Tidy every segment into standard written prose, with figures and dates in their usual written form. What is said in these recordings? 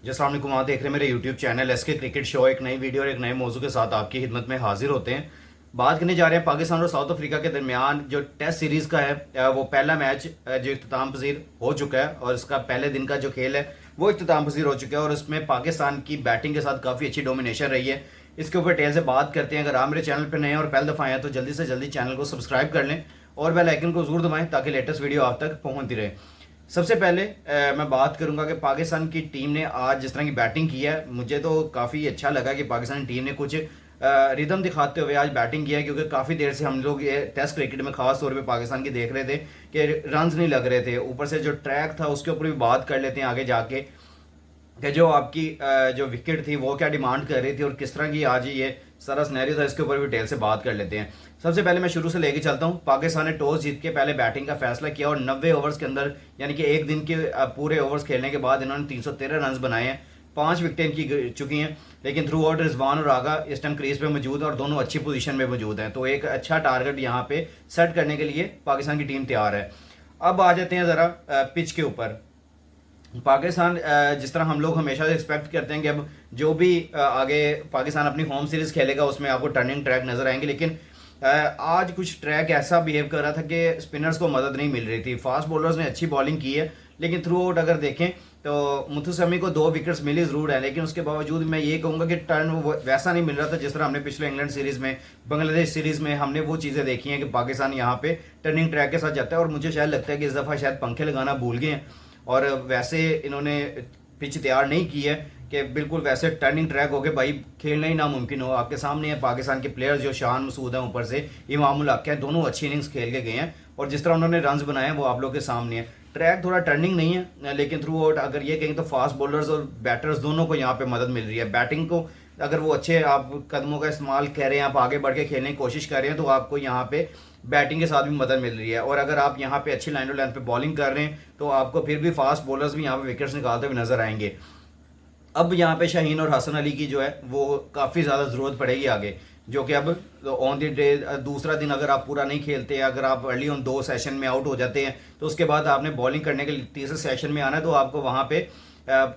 जी अस्सलाम वालेकुम। आप देख रहे हैं मेरे YouTube channel SK cricket show. एक नई वीडियो और एक नए मौजू के साथ आपकी खिदमत में हाजिर होते हैं। बात करने जा रहे हैं पाकिस्तान और साउथ अफ्रीका के दरमियान जो टेस्ट सीरीज का है, वो पहला मैच जो इख्तिताम पजीर हो चुका है और इसका पहले दिन का जो खेल है वो इख्तिताम पजीर हो चुका है और उसमें पाकिस्तान की बैटिंग के साथ काफ़ी अच्छी डोमिनेशन रही है। इसके ऊपर डिटेल से बात करते हैं। अगर आप मेरे चैनल पर नए हैं और पहले दफ़ा आए हैं तो जल्दी से जल्दी चैनल को सब्सक्राइब कर लें और बेल आइकन को जरूर दबाएं ताकि लेटेस्ट वीडियो आप तक पहुंचती रहे। सबसे पहले मैं बात करूंगा कि पाकिस्तान की टीम ने आज जिस तरह की बैटिंग की है, मुझे तो काफ़ी अच्छा लगा कि पाकिस्तान टीम ने कुछ रिदम दिखाते हुए आज बैटिंग किया है, क्योंकि काफ़ी देर से हम लोग ये टेस्ट क्रिकेट में खास तौर पे पाकिस्तान की देख रहे थे कि रन्स नहीं लग रहे थे। ऊपर से जो ट्रैक था उसके ऊपर भी बात कर लेते हैं आगे जाके कि जो आपकी जो विकेट थी वो क्या डिमांड कर रही थी और किस तरह की आज ये सारा सिनेरियो था, इसके ऊपर भी डिटेल से बात कर लेते हैं। सबसे पहले मैं शुरू से लेके चलता हूं। पाकिस्तान ने टॉस जीत के पहले बैटिंग का फैसला किया और 90 ओवर्स के अंदर, यानी कि एक दिन के पूरे ओवर्स खेलने के बाद इन्होंने 313 रन बनाए हैं। 5 विकेटें इनकी चुकी हैं, लेकिन थ्रू आउट रिजवान और आगा इस टाइम क्रीज पे मौजूद है और दोनों अच्छी पोजीशन में मौजूद हैं। तो एक अच्छा टारगेट यहाँ पे सेट करने के लिए पाकिस्तान की टीम तैयार है। अब आ जाते हैं ज़रा पिच के ऊपर। पाकिस्तान जिस तरह हम लोग हमेशा से एक्सपेक्ट करते हैं कि अब जो भी आगे पाकिस्तान अपनी होम सीरीज खेलेगा उसमें आपको टर्निंग ट्रैक नजर आएंगे, लेकिन आज कुछ ट्रैक ऐसा बिहेव कर रहा था कि स्पिनर्स को मदद नहीं मिल रही थी। फास्ट बॉलर्स ने अच्छी बॉलिंग की है, लेकिन थ्रू आउट अगर देखें तो मुथु शमी को 2 विकेट्स मिली जरूर है, लेकिन उसके बावजूद मैं ये कहूँगा कि टर्न वैसा नहीं मिल रहा था जिस तरह हमने पिछले इंग्लैंड सीरीज में, बांग्लादेश सीरीज में हमने वो चीज़ें देखी हैं कि पाकिस्तान यहाँ पे टर्निंग ट्रैक के साथ जाता है। और मुझे शायद लगता है कि इस दफ़ा शायद पंखे लगाना भूल गए हैं और वैसे इन्होंने पिच तैयार नहीं की है कि बिल्कुल वैसे टर्निंग ट्रैक हो के भाई खेलना ही नामुमकिन हो। आपके सामने है पाकिस्तान के प्लेयर्स जो शान मसूद हैं, ऊपर से इमामुल हक है, दोनों अच्छी इनिंग्स खेल के गए हैं और जिस तरह उन्होंने रन्स बनाए हैं वो आप लोग के सामने है। ट्रैक थोड़ा टर्निंग नहीं है, लेकिन थ्रू आउट अगर ये कहें तो फास्ट बॉलर्स और बैटर्स दोनों को यहाँ पे मदद मिल रही है। बैटिंग को अगर वो अच्छे आप कदमों का इस्तेमाल कर रहे हैं, आप आगे बढ़ के खेलने की कोशिश कर रहे हैं, तो आपको यहाँ पे बैटिंग के साथ भी मदद मिल रही है। और अगर आप यहाँ पे अच्छी लाइन और लेंथ पे बॉलिंग कर रहे हैं तो आपको फिर भी फास्ट बॉलर्स भी यहाँ पे विकेट्स निकालते हुए नजर आएंगे। अब यहाँ पे शाहीन और हसन अली की जो है वो काफ़ी ज़्यादा ज़रूरत पड़ेगी आगे, जो कि अब ऑन द डे दूसरा दिन अगर आप पूरा नहीं खेलते, अगर आप अर्ली ऑन 2 सेशन में आउट हो जाते हैं तो उसके बाद आपने बॉलिंग करने के लिए तीसरे सेशन में आना है, तो आपको वहाँ पे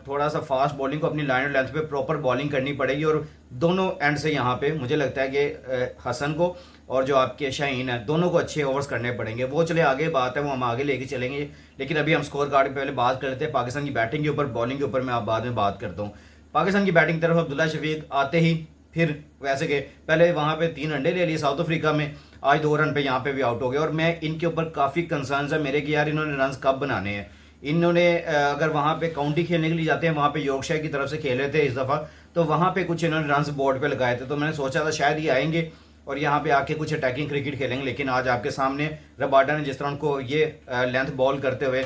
थोड़ा सा फास्ट बॉलिंग को अपनी लाइन और लेंथ पे प्रॉपर बॉलिंग करनी पड़ेगी। और दोनों एंड से यहाँ पे मुझे लगता है कि हसन को और जो आपके शाहीन है दोनों को अच्छे ओवर्स करने पड़ेंगे। वो चले आगे बात है, वो हम आगे लेके चलेंगे, लेकिन अभी हम स्कोर कार्ड पे पहले बात कर लेते हैं। पाकिस्तान की बैटिंग के ऊपर, बॉलिंग के ऊपर मैं आप बाद में बात करता हूँ। पाकिस्तान की बैटिंग की तरफ अब्दुल्ला शफीक आते ही फिर वैसे के पहले वहाँ पे 3 अंडे ले लिए साउथ अफ्रीका में, आज 2 रन पे यहाँ पे भी आउट हो गए और मैं इनके ऊपर काफ़ी कंसर्न है मेरे कि यार इन्होंने रन कब बनाने हैं। इन्होंने अगर वहाँ पे काउंटी खेलने के लिए जाते हैं, वहाँ पे यॉर्कशायर की तरफ से खेले थे इस दफ़ा, तो वहाँ पे कुछ इन्होंने रन बोर्ड पे लगाए थे, तो मैंने सोचा था शायद ये आएंगे और यहाँ पे आके कुछ अटैकिंग क्रिकेट खेलेंगे। लेकिन आज आपके सामने रबाडा ने जिस तरह उनको ये लेंथ बॉल करते हुए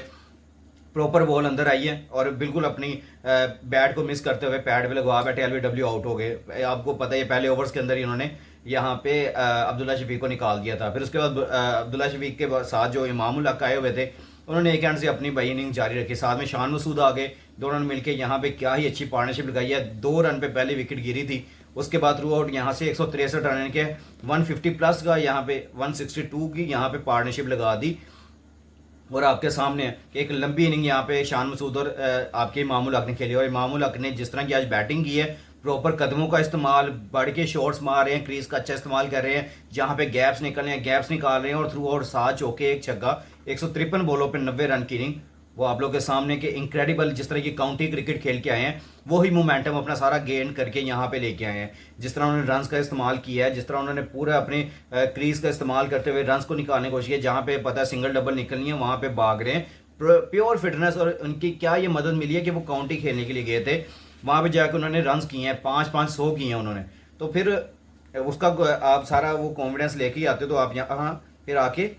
प्रॉपर बॉल अंदर आई है और बिल्कुल अपनी बैट को मिस करते हुए पैड पे लगवा बैठे, LBW आउट हो गए। आपको पता है पहले ओवर्स के अंदर इन्होंने यहाँ पे अब्दुल्ला शफीक को निकाल दिया था। फिर उसके बाद अब्दुल्ला शफीक के साथ जो इमामुल हक आए हुए थे उन्होंने एक एंड से अपनी बई इनिंग जारी रखी, साथ में शान मसूद आ गए। दोनों ने मिलकर यहाँ पे क्या ही अच्छी पार्टनरशिप लगाई है। 2 रन पे पहली विकेट गिरी थी, उसके बाद थ्रू आउट यहाँ से 163 रन के 150 प्लस का यहाँ पे 162 की यहाँ पे पार्टनरशिप लगा दी। और आपके सामने एक लंबी इनिंग यहाँ पे शान मसूद और आपके इमामुल हक ने खेली और इमामुल हक ने जिस तरह की आज बैटिंग की है, प्रॉपर कदमों का इस्तेमाल, बढ़ के शॉट्स मार रहे हैं, क्रीज का अच्छा इस्तेमाल कर रहे हैं, जहाँ पे गैप्स निकल रहे हैं गैप्स निकाल रहे हैं और थ्रू आउट 7 चौके 1 छक्का, 153 बॉलों पे 90 रन की इनिंग। वो आप लोग के सामने के इनक्रेडिबल जिस तरह की काउंटी क्रिकेट खेल के आए हैं, वही मोमेंटम अपना सारा गेन करके यहाँ पे लेके आए हैं। जिस तरह उन्होंने रन्स का इस्तेमाल किया है, जिस तरह उन्होंने पूरा अपने क्रीज का इस्तेमाल करते हुए रन्स को निकालने की कोशिश की, जहाँ पे पता है सिंगल डबल निकलनी है वहाँ पे भाग रहे हैं। प्योर फिटनेस और उनकी क्या ये मदद मिली है कि वो काउंटी खेलने के लिए गए थे, वहाँ पे जाकर उन्होंने रन्स किए हैं, 5-5-100 किए हैं उन्होंने। तो फिर उसका आप सारा वो कॉन्फिडेंस लेके ही आते हो, तो आप यहाँ फिर आके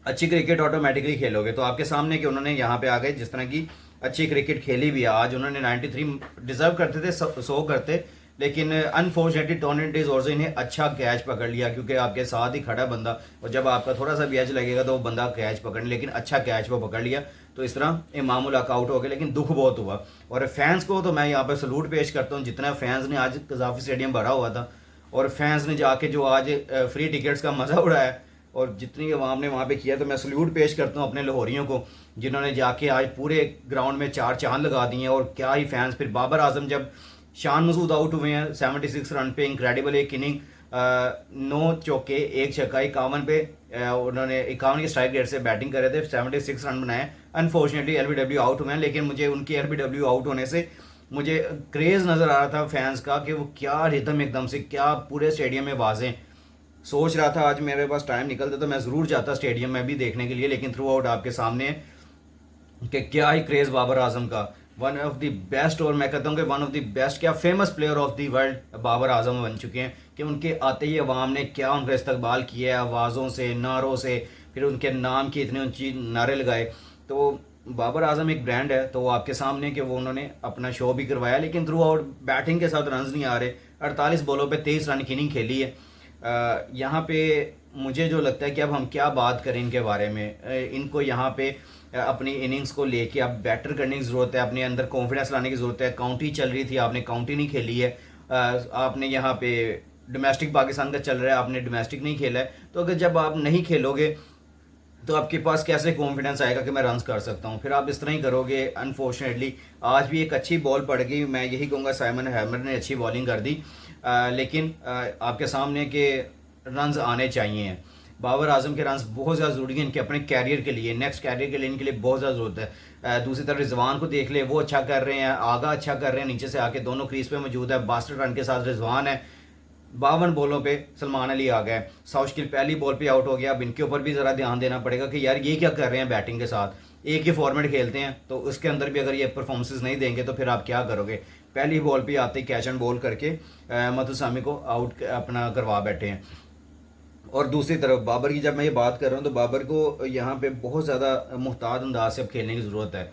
अच्छी क्रिकेट ऑटोमेटिकली खेलोगे। तो आपके सामने कि उन्होंने यहाँ पे आ गए, जिस तरह की अच्छी क्रिकेट खेली भी है आज उन्होंने। 93 डिजर्व करते थे, 100 करते, लेकिन अनफॉर्चुनेटली टॉर्नेट डेज और इन्हें अच्छा कैच पकड़ लिया, क्योंकि आपके साथ ही खड़ा बंदा और जब आपका थोड़ा सा भी एज लगेगा तो वो बंदा कैच पकड़ने, लेकिन अच्छा कैच वो पकड़ लिया। तो इस तरह इमामुल हक आउट हो गए, लेकिन दुख बहुत हुआ। और फैंस को तो मैं यहाँ पर सलूट पेश करता हूँ, जितना फैंस ने आज कजाफी स्टेडियम भरा हुआ था और फैंस ने जाके जो आज फ्री टिकट्स का मजा उड़ाया, और जितनी अवाम ने वहाँ पे किया, तो मैं सल्यूट पेश करता हूँ अपने लाहौरियों को, जिन्होंने जाके आज पूरे ग्राउंड में 4 चांद लगा दिए हैं। और क्या ही फैंस। फिर बाबर आजम जब शान मसूद आउट हुए हैं 76 रन पे, इनक्रेडिबल एक इनिंग, 9 चौके 1 छक्का, 51 पे उन्होंने 51 के स्ट्राइक रेट से बैटिंग कर रहे थे, 76 रन बनाए। अनफॉर्चुनेटली एलबीडब्ल्यू आउट हुए हैं, लेकिन मुझे उनकी एलबीडब्ल्यू आउट होने से मुझे क्रेज़ नज़र आ रहा था फैंस का कि वो क्या रिदम एकदम से, क्या पूरे स्टेडियम में वाजें। सोच रहा था आज मेरे पास टाइम निकलता तो मैं ज़रूर जाता स्टेडियम में भी देखने के लिए, लेकिन थ्रू आउट आपके सामने कि क्या ही क्रेज़ बाबर आजम का। वन ऑफ द बेस्ट, और मैं कहता हूँ कि वन ऑफ द बेस्ट, क्या famous player of the world Babar Azam बन चुके हैं कि उनके आते ही अवाम ने क्या उनका इस्तकबाल किया है, आवाज़ों से, नारों से, फिर उनके नाम की इतनी ऊंची नारे लगाए। तो बाबर आजम एक ब्रांड है, तो वो आपके सामने कि वो उन्होंने अपना शो भी करवाया, लेकिन थ्रू आउट बैटिंग के साथ रन्स नहीं आ रहे। 48 बॉलों पे 23 रन की इनिंग खेली है। यहाँ पे मुझे जो लगता है कि अब हम क्या बात करें इनके बारे में, इनको यहाँ पे अपनी इनिंग्स को लेके अब बेटर करने की ज़रूरत है, अपने अंदर कॉन्फिडेंस लाने की ज़रूरत है। काउंटी चल रही थी, आपने काउंटी नहीं खेली है। आपने यहाँ पे डोमेस्टिक पाकिस्तान का चल रहा है, आपने डोमेस्टिक नहीं खेला है। तो अगर जब आप नहीं खेलोगे तो आपके पास कैसे कॉन्फिडेंस आएगा कि मैं रन्स कर सकता हूँ? फिर आप इस तरह ही करोगे। अनफॉर्चुनेटली आज भी एक अच्छी बॉल पड़ गई, मैं यही कहूँगा साइमन हैमर ने अच्छी बॉलिंग कर दी, लेकिन आपके सामने के रन्स आने चाहिए। बाबर आजम के रन्स बहुत ज़्यादा ज़रूरी हैं इनके अपने कैरियर के लिए, नेक्स्ट कैरियर के लिए इनके लिए बहुत ज़्यादा ज़रूरत है। दूसरी तरफ रिजवान को देख ले, वो अच्छा कर रहे हैं, आगा अच्छा कर रहे हैं, नीचे से आके दोनों क्रीज पे मौजूद है। 62 रन के साथ रिजवान है। 52 बॉलों पे सलमान अली आ गए। साउशकिल पहली बॉल पे आउट हो गया। अब इनके ऊपर भी ज़रा ध्यान देना पड़ेगा कि यार ये क्या कर रहे हैं बैटिंग के साथ। एक ही फॉर्मेट खेलते हैं, तो उसके अंदर भी अगर ये परफॉर्मेंसेस नहीं देंगे तो फिर आप क्या करोगे? पहली बॉल पे आते ही कैच एंड बॉल करके मतुसामी को आउट अपना करवा बैठे हैं। और दूसरी तरफ बाबर की जब मैं ये बात कर रहा हूँ, तो बाबर को यहाँ पे बहुत ज़्यादा मुहतात अंदाज से अब खेलने की ज़रूरत है।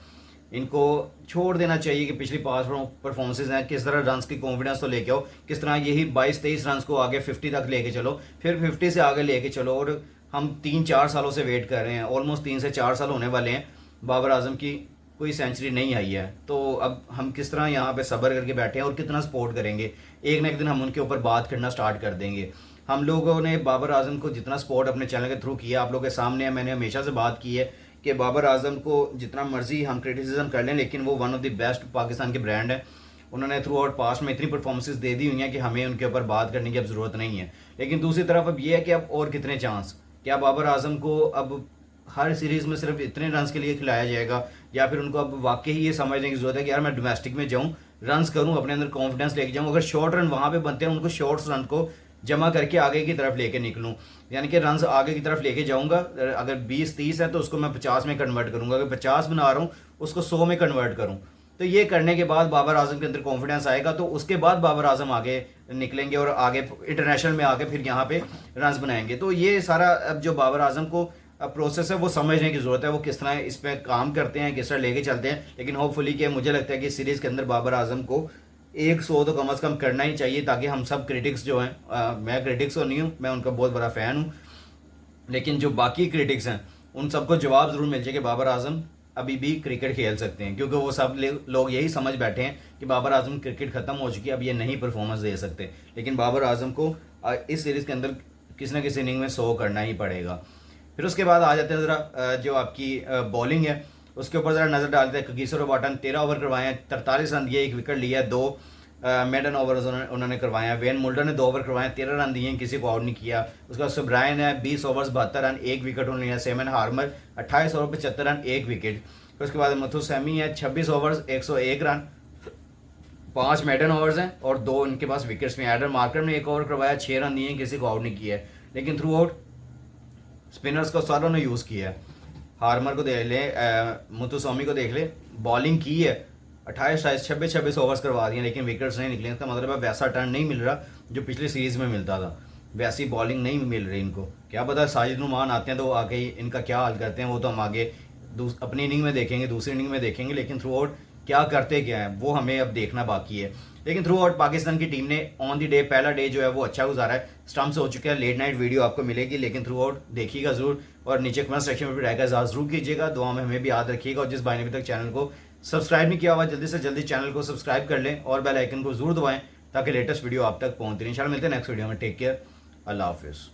इनको छोड़ देना चाहिए कि पिछली 5 परफॉर्मेंसेज हैं, किस तरह रन्स की कॉन्फिडेंस तो लेके आओ, किस तरह यही 22-23 रन्स को आगे 50 तक लेके चलो, फिर 50 से आगे लेके चलो। और हम 3-4 सालों से वेट कर रहे हैं, ऑलमोस्ट 3 से 4 साल होने वाले हैं, बाबर आजम की कोई सेंचुरी नहीं आई है। तो अब हम किस तरह यहाँ पे सब्र करके बैठे हैं और कितना सपोर्ट करेंगे? एक ना एक दिन हम उनके ऊपर बात करना स्टार्ट कर देंगे। हम लोगों ने बाबर आजम को जितना सपोर्ट अपने चैनल के थ्रू किया, आप लोगों के सामने है, मैंने हमेशा से बात की है कि बाबर आजम को जितना मर्जी हम क्रिटिसिज्म कर लें, लेकिन वो one of the best Pakistan के ब्रांड है। उन्होंने थ्रू आउट पास्ट में इतनी परफॉर्मेंसेस दे दी हुई हैं कि हमें उनके ऊपर बात करने की अब ज़रूरत नहीं है। लेकिन दूसरी तरफ अब ये है कि अब और कितने चांस, क्या बाबर आजम को अब हर सीरीज़ में सिर्फ इतने रन्स के लिए खिलाया जाएगा, या फिर उनको अब वाकई ये समझने की ज़रूरत है कि यार मैं डोमेस्टिक में जाऊँ, रन्स करूँ, अपने अंदर कॉन्फिडेंस लेके जाऊँ, अगर शॉर्ट रन वहाँ पे बनते हैं उनको शॉर्ट रन को जमा करके आगे की तरफ लेके निकलूं, यानी कि रन्स आगे की तरफ लेके जाऊंगा। अगर 20-30 है तो उसको मैं 50 में कन्वर्ट करूंगा, अगर 50 बना रहा हूँ उसको 100 में कन्वर्ट करूं। तो ये करने के बाद बाबर आजम के अंदर कॉन्फिडेंस आएगा, तो उसके बाद बाबर आजम आगे निकलेंगे और आगे इंटरनेशनल में आके फिर यहाँ पे रन्स बनाएंगे। तो ये सारा अब जो बाबर आजम को प्रोसेस है वो समझने की ज़रूरत है, वो किस तरह इस पर काम करते हैं, किस तरह लेके चलते हैं। लेकिन होपफुली कि मुझे लगता है कि सीरीज़ के अंदर बाबर आजम को 100 तो कम अज़ कम करना ही चाहिए, ताकि हम सब क्रिटिक्स जो हैं, मैं क्रिटिक्स तो नहीं हूँ, मैं उनका बहुत बड़ा फ़ैन हूँ, लेकिन जो बाकी क्रिटिक्स हैं उन सबको जवाब ज़रूर मिल जाए कि बाबर आजम अभी भी क्रिकेट खेल सकते हैं, क्योंकि वो सब लोग यही समझ बैठे हैं कि बाबर आजम क्रिकेट ख़त्म हो चुकी है, अब ये नहीं परफॉर्मेंस दे सकते। लेकिन बाबर आजम को इस सीरीज़ के अंदर किसी न किसी इनिंग में 100 करना ही पड़ेगा। फिर उसके बाद आ जाते हैं ज़रा जो आपकी बॉलिंग है उसके ऊपर ज़रा नज़र डालते हैं। कगिसो रबाटन 13 ओवर करवाए हैं, 43 रन दिए, 1 विकेट लिया, 2 मेडन ओवर उन्होंने करवाए हैं। वेन मुल्डर ने 2 ओवर करवाए, 13 रन दिए, किसी को आउट नहीं किया। उसके बाद सुब्रायन है 20 ओवर 72 रन, 1 विकेट उन्होंने लिया। Semen Harmer 28 over 75 run, 1 wicket. फिर उसके बाद मुथुसैमी है 26 ओवर 101 रन, 5 मेडन ओवर्स हैं और 2 उनके पास विकेट्स में। एडम मार्कर ने 1 ओवर करवाया, 6 रन दिए, किसी को आउट नहीं किया है। लेकिन थ्रू आउट स्पिनर्स को सारों ने यूज़ किया है। हार्मर को देख ले, मुथुसैमी को देख ले, बॉलिंग की है 28-26 ओवर्स करवा दिए, लेकिन विकेट्स नहीं निकले। इसका मतलब है वैसा टर्न नहीं मिल रहा जो पिछली सीरीज़ में मिलता था, वैसी बॉलिंग नहीं मिल रही इनको। क्या पता साजिद नुमान आते हैं तो आके ही इनका क्या हाल करते हैं, वो तो हम आगे अपनी इनिंग में देखेंगे, दूसरी इनिंग में देखेंगे। लेकिन थ्रू आउट क्या करते क्या हैं वो हमें अब देखना बाकी है। लेकिन थ्रू आउट पाकिस्तान की टीम ने ऑन द डे पहला डे जो है वो अच्छा गुजारा है। स्टम्प्स हो चुके हैं, लेट नाइट वीडियो आपको मिलेगी, लेकिन थ्रू आउट देखिएगा ज़रूर। और नीचे कमेंट सेक्शन में भी रहेगा, ज़रूर कीजिएगा, दुआ में हमें भी याद रखिएगा। और जिस भाई ने अभी तक चैनल को सब्सक्राइब नहीं किया हुआ, जल्दी से जल्दी चैनल को सब्सक्राइब कर लें और बेल आइकन को जरूर दबाएं ताकि लेटेस्ट वीडियो आप तक पहुंचती रहे। इंशाल्लाह मिलते हैं नेक्स्ट वीडियो में। टेक केयर, अल्लाह हाफिज़।